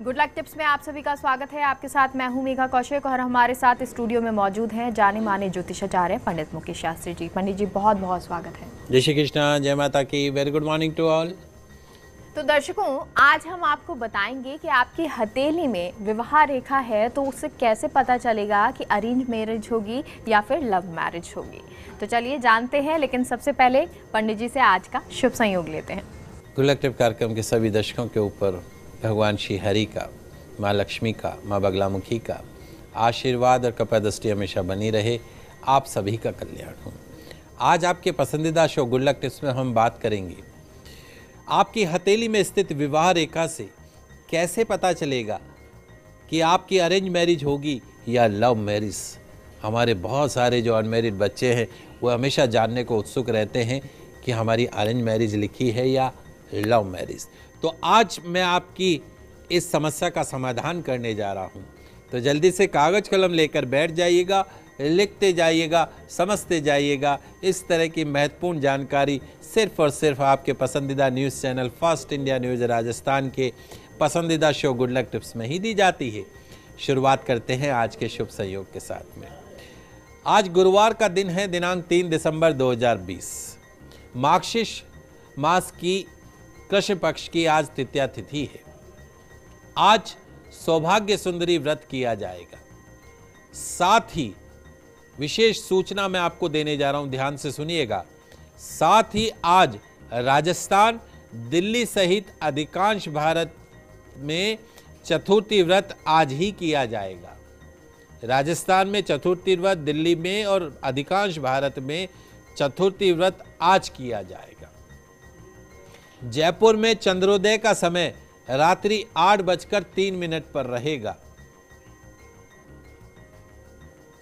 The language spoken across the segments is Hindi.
गुड लक टिप्स में आप सभी का स्वागत है। आपके साथ मैं हूं मेघा कौशिक और हमारे साथ स्टूडियो में मौजूद हैं जाने माने ज्योतिषाचार्य पंडित मुकेश शास्त्री जी। पंडित जी बहुत बहुत स्वागत है। जय श्री कृष्णा, जय माता की। Very good morning to all. तो दर्शकों, आज हम आपको बताएंगे कि आपकी हथेली में विवाह रेखा है तो उससे कैसे पता चलेगा कि अरेंज मैरिज होगी या फिर लव मैरिज होगी। तो चलिए जानते हैं, लेकिन सबसे पहले पंडित जी से आज का शुभ संयोग लेते हैं। गुड लक टिप कार्यक्रम के सभी दर्शकों के ऊपर भगवान श्री हरि का, माँ लक्ष्मी का, माँ बगलामुखी का आशीर्वाद और कृपा दृष्टि हमेशा बनी रहे। आप सभी का कल्याण हो। आज आपके पसंदीदा शो गुड लक टिप्स में हम बात करेंगे आपकी हथेली में स्थित विवाह रेखा से कैसे पता चलेगा कि आपकी अरेंज मैरिज होगी या लव मैरिज। हमारे बहुत सारे जो अनमैरिड बच्चे हैं वो हमेशा जानने को उत्सुक रहते हैं कि हमारी अरेंज मैरिज लिखी है या लव मैरिज। तो आज मैं आपकी इस समस्या का समाधान करने जा रहा हूं। तो जल्दी से कागज कलम लेकर बैठ जाइएगा, लिखते जाइएगा, समझते जाइएगा। इस तरह की महत्वपूर्ण जानकारी सिर्फ और सिर्फ आपके पसंदीदा news channel first India news Rajasthan के पसंदीदा शो गुड लक टिप्स में ही दी जाती है। शुरुआत करते हैं आज के शुभ संयोग के साथ में। आज गुरुवार का दिन है, दिनांक 3 दिसंबर 2020। मार्गशीर्ष मास की कृष्ण पक्ष की आज तृतीया तिथि है। आज सौभाग्य सुंदरी व्रत किया जाएगा। साथ ही विशेष सूचना मैं आपको देने जा रहा हूं, ध्यान से सुनिएगा। साथ ही आज राजस्थान, दिल्ली सहित अधिकांश भारत में चतुर्थी व्रत आज ही किया जाएगा। राजस्थान में चतुर्थी व्रत, दिल्ली में और अधिकांश भारत में चतुर्थी व्रत आज किया जाएगा। जयपुर में चंद्रोदय का समय रात्रि 8:03 पर रहेगा।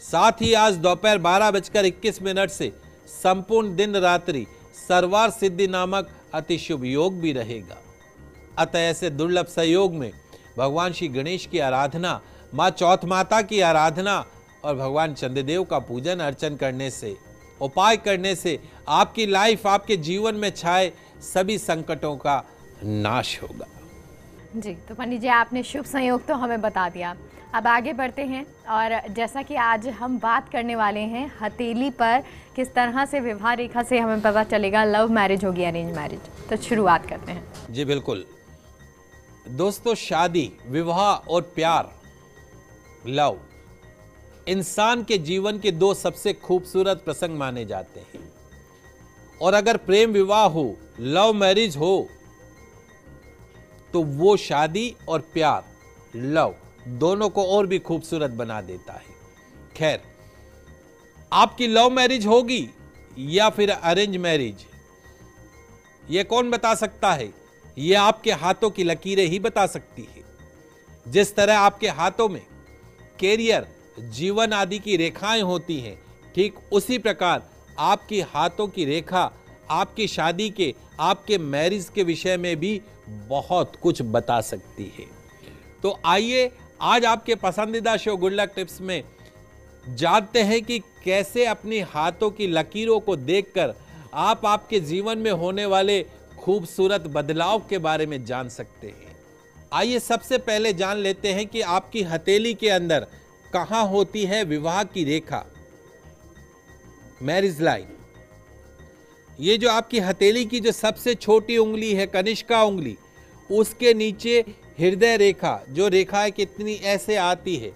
साथ ही आज दोपहर 12:21 से संपूर्ण दिन रात्रि सर्वार सिद्धि नामक अति शुभ योग भी रहेगा। अतः ऐसे दुर्लभ संयोग में भगवान श्री गणेश की आराधना, माँ चौथ माता की आराधना और भगवान चंद्रदेव का पूजन अर्चन करने से, उपाय करने से आपकी लाइफ, आपके जीवन में छाए सभी संकटों का नाश होगा। जी, तो पंडित जी आपने शुभ संयोग तो हमें बता दिया। अब आगे बढ़ते हैं और जैसा कि आज हम बात करने वाले हैं हथेली पर किस तरह से विवाह रेखा से हमें पता चलेगा लव मैरिज होगी अरेंज मैरिज। तो शुरुआत करते हैं। जी बिल्कुल दोस्तों, शादी, विवाह और प्यार, लव इंसान के जीवन के दो सबसे खूबसूरत प्रसंग माने जाते हैं। और अगर प्रेम विवाह हो, लव मैरिज हो, तो वो शादी और प्यार, लव दोनों को और भी खूबसूरत बना देता है। खैर, आपकी लव मैरिज होगी या फिर अरेंज मैरिज, ये कौन बता सकता है? ये आपके हाथों की लकीरें ही बता सकती है। जिस तरह आपके हाथों में कैरियर, जीवन आदि की रेखाएं होती हैं, ठीक उसी प्रकार आपकी हाथों की रेखा आपकी शादी के, आपके मैरिज के विषय में भी बहुत कुछ बता सकती है। तो आइए आज आपके पसंदीदा शो गुड लक टिप्स में जानते हैं कि कैसे अपनी हाथों की लकीरों को देखकर आप आपके जीवन में होने वाले खूबसूरत बदलाव के बारे में जान सकते हैं। आइए सबसे पहले जान लेते हैं कि आपकी हथेली के अंदर कहां होती है विवाह की रेखा, मैरिज लाइन। ये जो आपकी हथेली की जो सबसे छोटी उंगली है, कनिष्का उंगली, उसके नीचे हृदय रेखा, जो रेखा है कितनी ऐसे आती है,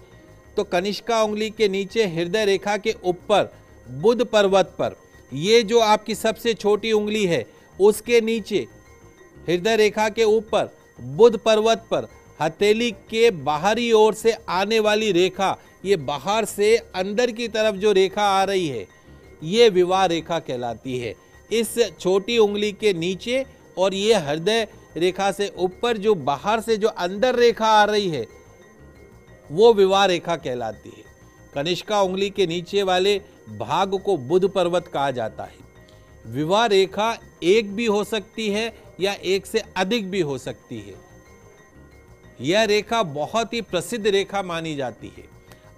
तो कनिष्का उंगली के नीचे हृदय रेखा के ऊपर बुध पर्वत पर, ये जो आपकी सबसे छोटी उंगली है उसके नीचे हृदय रेखा के ऊपर बुध पर्वत पर हथेली के बाहरी ओर से आने वाली रेखा, ये बाहर से अंदर की तरफ जो रेखा आ रही है, ये विवाह रेखा कहलाती है। इस छोटी उंगली के नीचे और ये हृदय रेखा से ऊपर जो बाहर से जो अंदर रेखा आ रही है, वो विवाह रेखा कहलाती है। कनिष्का उंगली के नीचे वाले भाग को बुध पर्वत कहा जाता है। विवाह रेखा एक भी हो सकती है या एक से अधिक भी हो सकती है। यह रेखा बहुत ही प्रसिद्ध रेखा मानी जाती है।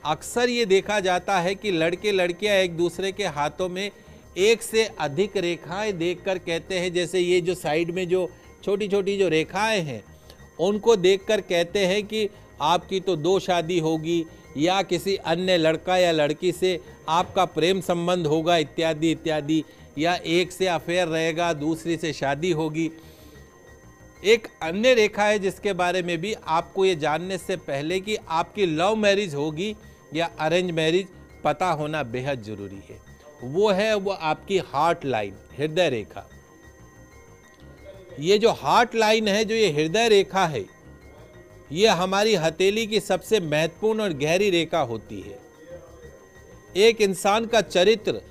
अक्सर ये देखा जाता है कि लड़के लड़कियां एक दूसरे के हाथों में एक से अधिक रेखाएं देखकर कहते हैं, जैसे ये जो साइड में जो छोटी छोटी जो रेखाएं हैं, उनको देखकर कहते हैं कि आपकी तो 2 शादी होगी या किसी अन्य लड़का या लड़की से आपका प्रेम संबंध होगा इत्यादि इत्यादि, या एक से अफेयर रहेगा, दूसरी से शादी होगी। एक अन्य रेखा है जिसके बारे में भी आपको ये जानने से पहले कि आपकी लव मैरिज होगी या अरेंज मैरिज पता होना बेहद जरूरी है। वो आपकी हार्ट लाइन, हृदय रेखा। ये जो हार्ट लाइन है, जो ये हृदय रेखा है, ये हमारी हथेली की सबसे महत्वपूर्ण और गहरी रेखा होती है। एक इंसान का चरित्र,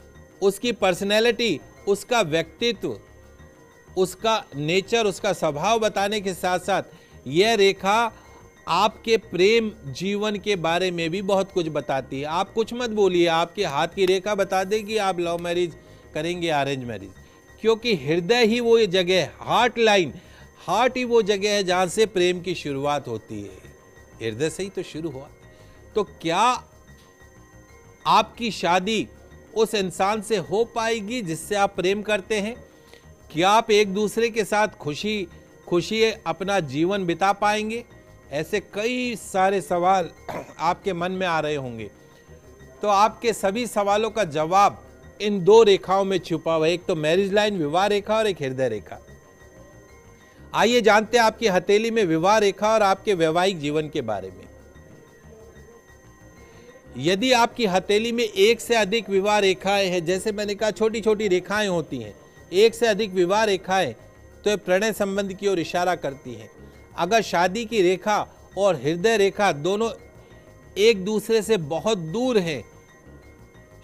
उसकी पर्सनैलिटी, उसका व्यक्तित्व, उसका नेचर, उसका स्वभाव बताने के साथ साथ यह रेखा आपके प्रेम जीवन के बारे में भी बहुत कुछ बताती है। आप कुछ मत बोलिए, आपके हाथ की रेखा बता देगी आप लव मैरिज करेंगे या अरेंज मैरिज, क्योंकि हृदय ही वो ये जगह है, हार्ट लाइन, हार्ट ही वो जगह है जहां से प्रेम की शुरुआत होती है। हृदय से ही तो शुरू हुआ। तो क्या आपकी शादी उस इंसान से हो पाएगी जिससे आप प्रेम करते हैं? क्या आप एक दूसरे के साथ खुशी अपना जीवन बिता पाएंगे? ऐसे कई सारे सवाल आपके मन में आ रहे होंगे। तो आपके सभी सवालों का जवाब इन 2 रेखाओं में छुपा हुआ है, एक तो मैरिज लाइन विवाह रेखा और एक हृदय रेखा। आइए जानते हैं आपकी हथेली में विवाह रेखा और आपके वैवाहिक जीवन के बारे में। यदि आपकी हथेली में एक से अधिक विवाह रेखाएं हैं, जैसे मैंने कहा छोटी छोटी रेखाएं होती हैं, एक से अधिक विवाह रेखाएं तो ये प्रणय संबंध की ओर इशारा करती हैं। अगर शादी की रेखा और हृदय रेखा दोनों एक दूसरे से बहुत दूर हैं,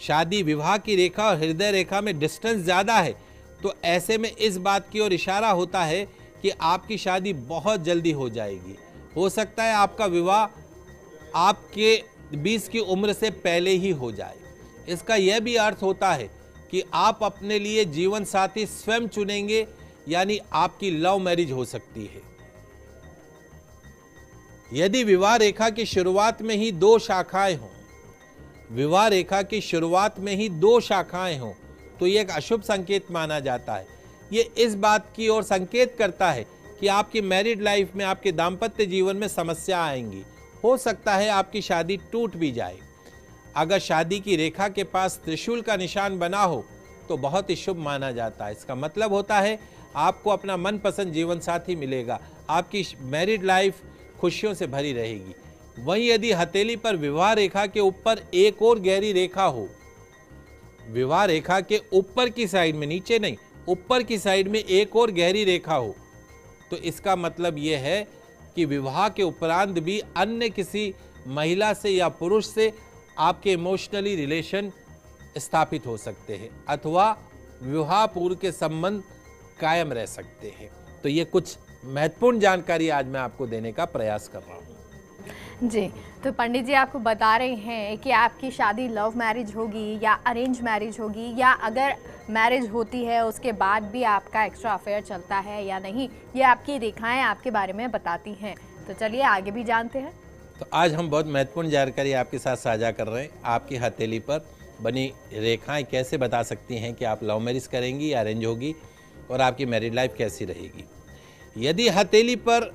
शादी विवाह की रेखा और हृदय रेखा में डिस्टेंस ज्यादा है, तो ऐसे में इस बात की ओर इशारा होता है कि आपकी शादी बहुत जल्दी हो जाएगी। हो सकता है आपका विवाह आपके 20 की उम्र से पहले ही हो जाए। इसका यह भी अर्थ होता है कि आप अपने लिए जीवन साथी स्वयं चुनेंगे, यानी आपकी लव मैरिज हो सकती है। यदि विवाह रेखा की शुरुआत में ही 2 शाखाएं हों, विवाह रेखा की शुरुआत में ही 2 शाखाएं हों, तो यह एक अशुभ संकेत माना जाता है। ये इस बात की ओर संकेत करता है कि आपकी मैरिड लाइफ में, आपके दाम्पत्य जीवन में समस्या आएंगी। हो सकता है आपकी शादी टूट भी जाए। अगर शादी की रेखा के पास त्रिशूल का निशान बना हो तो बहुत ही शुभ माना जाता है। इसका मतलब होता है आपको अपना मनपसंद जीवन साथी मिलेगा, आपकी मैरिड लाइफ खुशियों से भरी रहेगी। वहीं यदि हथेली पर विवाह रेखा के ऊपर एक और गहरी रेखा हो, विवाह रेखा के ऊपर की साइड में, नीचे नहीं, ऊपर की साइड में एक और गहरी रेखा हो, तो इसका मतलब यह है कि विवाह के उपरांत भी अन्य किसी महिला से या पुरुष से आपके इमोशनली रिलेशन स्थापित हो सकते हैं, अथवा विवाह पूर्व के संबंध कायम रह सकते हैं। तो ये कुछ महत्वपूर्ण जानकारी आज मैं आपको देने का प्रयास कर रहा हूँ। जी, तो पंडित जी आपको बता रहे हैं कि आपकी शादी लव मैरिज होगी या अरेंज मैरिज होगी, या अगर मैरिज होती है उसके बाद भी आपका एक्स्ट्रा अफेयर चलता है या नहीं, ये आपकी रेखाएं आपके बारे में बताती हैं। तो चलिए आगे भी जानते हैं। तो आज हम बहुत महत्वपूर्ण जानकारी आपके साथ साझा कर रहे हैं। आपकी हथेली पर बनी रेखाएं कैसे बता सकती हैं कि आप लव मैरिज करेंगी या अरेंज होगी, और आपकी मैरिड लाइफ कैसी रहेगी। यदि हथेली पर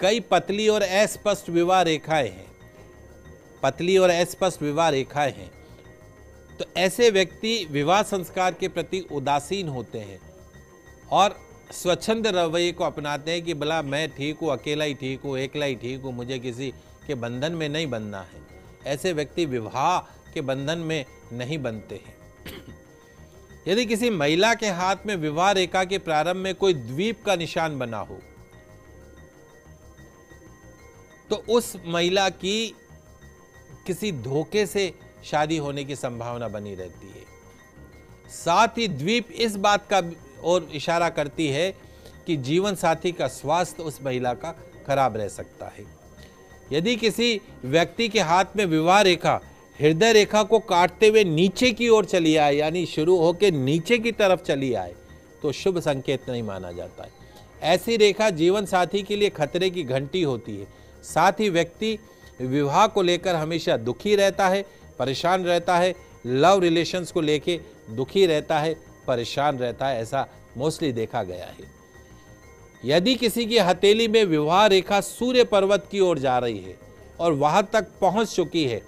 कई पतली और अस्पष्ट विवाह रेखाएं हैं, पतली और अस्पष्ट विवाह रेखाएं हैं, तो ऐसे व्यक्ति विवाह संस्कार के प्रति उदासीन होते हैं और स्वच्छंद रवैये को अपनाते हैं कि भला मैं ठीक हूँ, अकेला ही ठीक हूँ, एकला ही ठीक हूँ, मुझे किसी के बंधन में नहीं बनना है। ऐसे व्यक्ति विवाह के बंधन में नहीं बनते हैं। यदि किसी महिला के हाथ में विवाह रेखा के प्रारंभ में कोई द्वीप का निशान बना हो, तो उस महिला की किसी धोखे से शादी होने की संभावना बनी रहती है। साथ ही द्वीप इस बात का और इशारा करती है कि जीवन साथी का स्वास्थ्य उस महिला का खराब रह सकता है। यदि किसी व्यक्ति के हाथ में विवाह रेखा हृदय रेखा को काटते हुए नीचे की ओर चली आए, यानी शुरू होकर नीचे की तरफ चली आए, तो शुभ संकेत नहीं माना जाता है। ऐसी रेखा जीवन साथी के लिए खतरे की घंटी होती है। साथ ही व्यक्ति विवाह को लेकर हमेशा दुखी रहता है, परेशान रहता है, लव रिलेशंस को लेकर दुखी रहता है, परेशान रहता है, ऐसा मोस्टली देखा गया है। यदि किसी की हथेली में विवाह रेखा सूर्य पर्वत की ओर जा रही है और वहां तक पहुंच चुकी है,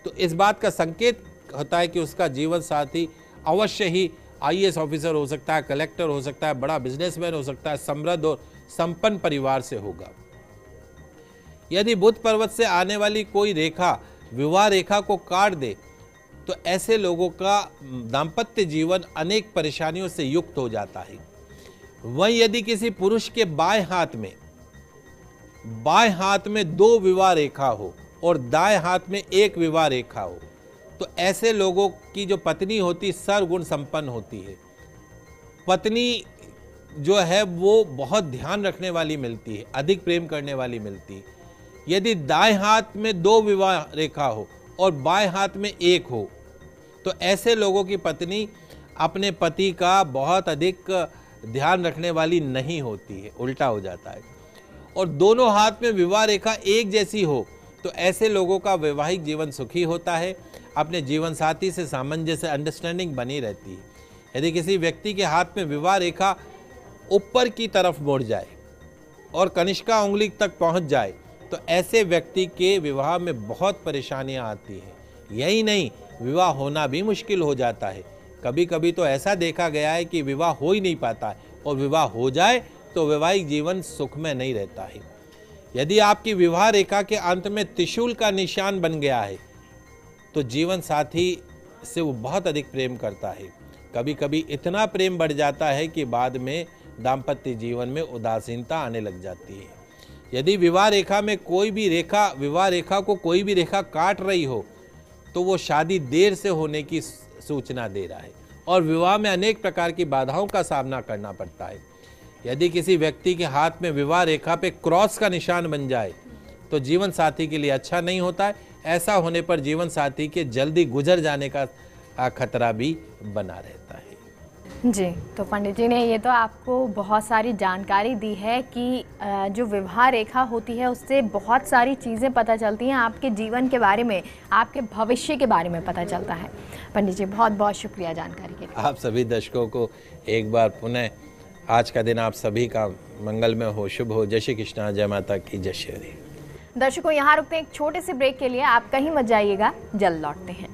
तो इस बात का संकेत होता है कि उसका जीवन साथी अवश्य ही आईएएस ऑफिसर हो सकता है, कलेक्टर हो सकता है, बड़ा बिजनेसमैन हो सकता है, समृद्ध और संपन्न परिवार से होगा। यदि बुध पर्वत से आने वाली कोई रेखा विवाह रेखा को काट दे, तो ऐसे लोगों का दाम्पत्य जीवन अनेक परेशानियों से युक्त हो जाता है। वहीं यदि किसी पुरुष के बाएं हाथ में 2 विवाह रेखा हो और दाएं हाथ में 1 विवाह रेखा हो, तो ऐसे लोगों की जो पत्नी होती सर्वगुण संपन्न होती है। पत्नी जो है वो बहुत ध्यान रखने वाली मिलती है, अधिक प्रेम करने वाली मिलती है। यदि दाएं हाथ में 2 विवाह रेखा हो और बाएं हाथ में 1 हो, तो ऐसे लोगों की पत्नी अपने पति का बहुत अधिक ध्यान रखने वाली नहीं होती है, उल्टा हो जाता है। और दोनों हाथ में विवाह रेखा एक जैसी हो, तो ऐसे लोगों का वैवाहिक जीवन सुखी होता है, अपने जीवन साथी से सामंजस्य अंडरस्टैंडिंग बनी रहती है। यदि किसी व्यक्ति के हाथ में विवाह रेखा ऊपर की तरफ मुड़ जाए और कनिष्का उंगली तक पहुंच जाए, तो ऐसे व्यक्ति के विवाह में बहुत परेशानियां आती हैं। यही नहीं, विवाह होना भी मुश्किल हो जाता है। कभी कभी तो ऐसा देखा गया है कि विवाह हो ही नहीं पाता है, और विवाह हो जाए तो वैवाहिक जीवन सुख में नहीं रहता है। यदि आपकी विवाह रेखा के अंत में त्रिशूल का निशान बन गया है, तो जीवन साथी से वो बहुत अधिक प्रेम करता है। कभी कभी इतना प्रेम बढ़ जाता है कि बाद में दाम्पत्य जीवन में उदासीनता आने लग जाती है। यदि विवाह रेखा में विवाह रेखा को कोई भी रेखा काट रही हो, तो वो शादी देर से होने की सूचना दे रहा है और विवाह में अनेक प्रकार की बाधाओं का सामना करना पड़ता है। यदि किसी व्यक्ति के हाथ में विवाह रेखा पे क्रॉस का निशान बन जाए, तो जीवन साथी के लिए अच्छा नहीं होता है। ऐसा होने पर जीवन साथी के जल्दी गुजर जाने का खतरा भी बना रहता है। जी, तो पंडित जी ने ये तो आपको बहुत सारी जानकारी दी है कि जो विवाह रेखा होती है उससे बहुत सारी चीज़ें पता चलती हैं, आपके जीवन के बारे में, आपके भविष्य के बारे में पता चलता है। पंडित जी बहुत बहुत शुक्रिया जानकारी के लिए। आप सभी दर्शकों को एक बार पुनः आज का दिन आप सभी का मंगलमय हो, शुभ हो। जय श्री कृष्णा, जय माता की, जय श्री हरि। दर्शकों यहाँ रुकते हैं एक छोटे से ब्रेक के लिए, आप कहीं मत जाइएगा, जल्द लौटते हैं।